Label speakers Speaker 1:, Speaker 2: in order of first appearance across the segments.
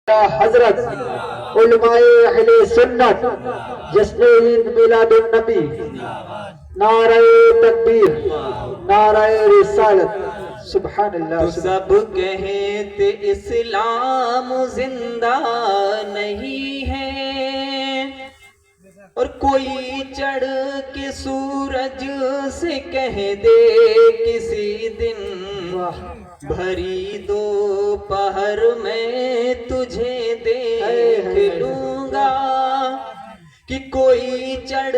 Speaker 1: हजरत उलमाए अहले सुन्नत जश्न ईद मिलादुन नबी नारे तकबीर नारे रिसालत सुभान अल्लाह।
Speaker 2: तो सब कहते इस्लाम जिंदा नहीं है और कोई चढ़ के सूरज से कह दे किसी दिन भरी दोपहर में तुझे देख लूंगा। कि कोई चढ़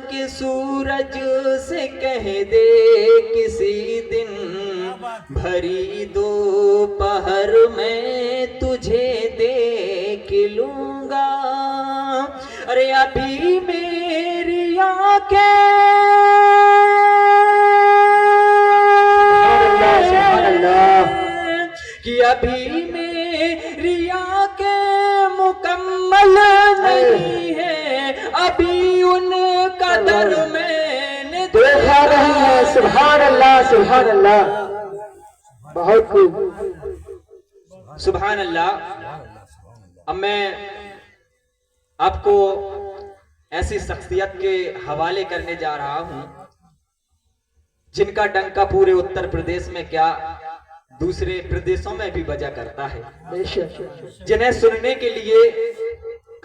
Speaker 2: के सूरज से कह दे किसी दिन भरी दोपहर में तुझे देख लूंगा। अरे अभी मेरी आंखें कि अभी मेरी आंखें मुकम्मल नहीं है, अभी उनका दर मैंने
Speaker 1: देखा नहीं है। सुभान अल्लाह सुभान अल्लाह, बहुत खूब
Speaker 2: सुभान अल्लाह। अब मैं आपको ऐसी शख्सियत के हवाले करने जा रहा हूं जिनका डंका पूरे उत्तर प्रदेश में क्या दूसरे प्रदेशों में भी बजा करता है, जिन्हें सुनने के लिए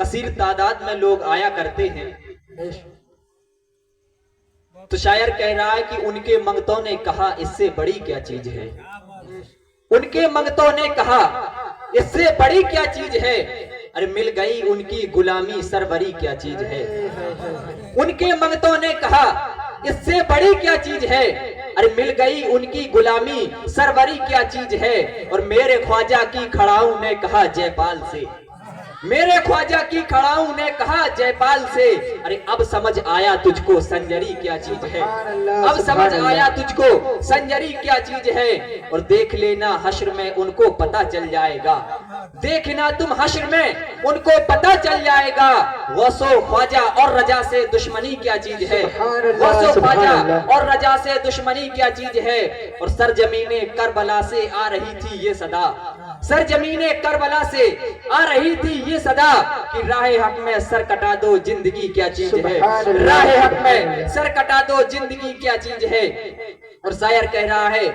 Speaker 2: कसीर तादाद में लोग आया करते हैं। तो शायर कह रहा है कि उनके मंगतों ने कहा इससे बड़ी क्या चीज है, उनके मंगतों ने कहा इससे बड़ी क्या चीज है। अरे मिल गई उनकी गुलामी सरवरी क्या चीज है। उनके मंगतों ने कहा इससे बड़ी क्या चीज है, अरे मिल गई उनकी गुलामी सरवरी क्या चीज है। और मेरे ख्वाजा की खड़ाऊ ने कहा जयपाल से, मेरे ख्वाजा की खड़ाऊ ने कहा जयपाल से, अरे अब समझ आया तुझको संजरी क्या चीज है, अब समझ आया तुझको संजरी क्या चीज है। और देख लेना हश्र में उनको पता चल जाएगा, देखना तुम हश्र में उनको पता चल जाएगा। गौसो ख्वाजा और रजा से दुश्मनी क्या चीज है, गौसो ख्वाजा और रजा से दुश्मनी क्या चीज है। और सरजमीने करबला से आ रही थी ये सदा, सरजमीने करबला से आ रही थी ये सदा कि राहे हक में सर कटा दो जिंदगी क्या चीज है, राहे हक में सर कटा दो जिंदगी क्या चीज है। और शायर कह रहा है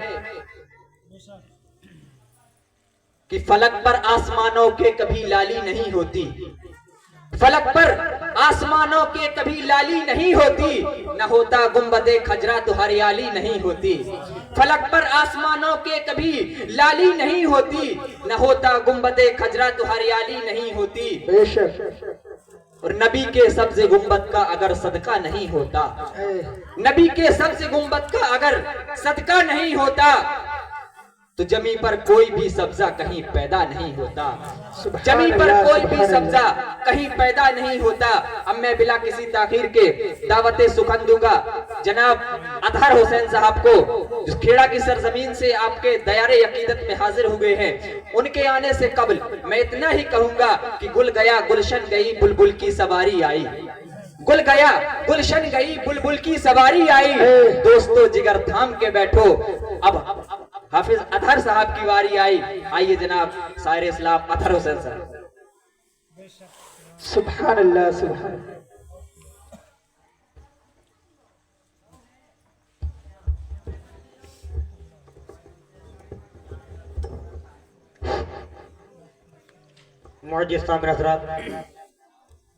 Speaker 2: कि फलक पर आसमानों के कभी लाली नहीं होती, फलक पर आसमानों के कभी लाली नहीं होती, न होता गुंबदे खजरा तो हरियाली नहीं होती। फलक पर आसमानों के कभी लाली नहीं होती, न होता गुंबदे खजरा तो हरियाली नहीं होती। और नबी के सब्ज़े गुंबद का अगर सदका नहीं होता, नबी के सब्ज़े गुंबद का अगर सदका नहीं होता तो जमी पर कोई भी सब्जा कहीं पैदा नहीं होता, जमी पर कोई भी सब्जा कहीं पैदा नहीं होता। अब मैं बिला किसी ताखीर के दावते सुखन दूंगा जनाब अतहर हुसैन साहब को, जो खेड़ा की सरजमीन से आपके दयारे अकीदत में हाजिर हुए हैं। उनके आने से कबल मैं इतना ही कहूंगा कि गुल गया गुलशन गई बुलबुल की सवारी आई, गुल गया गुलशन गई बुलबुल की सवारी आई। दोस्तों जिगर थाम के बैठो, अब हाफिज अतहर साहब की बारी आई। आइए जनाब शायर इस्लाम अतहर हुसैन साहब।
Speaker 1: सुभान अल्लाह सुभान।
Speaker 3: मुअज्जिज़ सामईन हज़रात,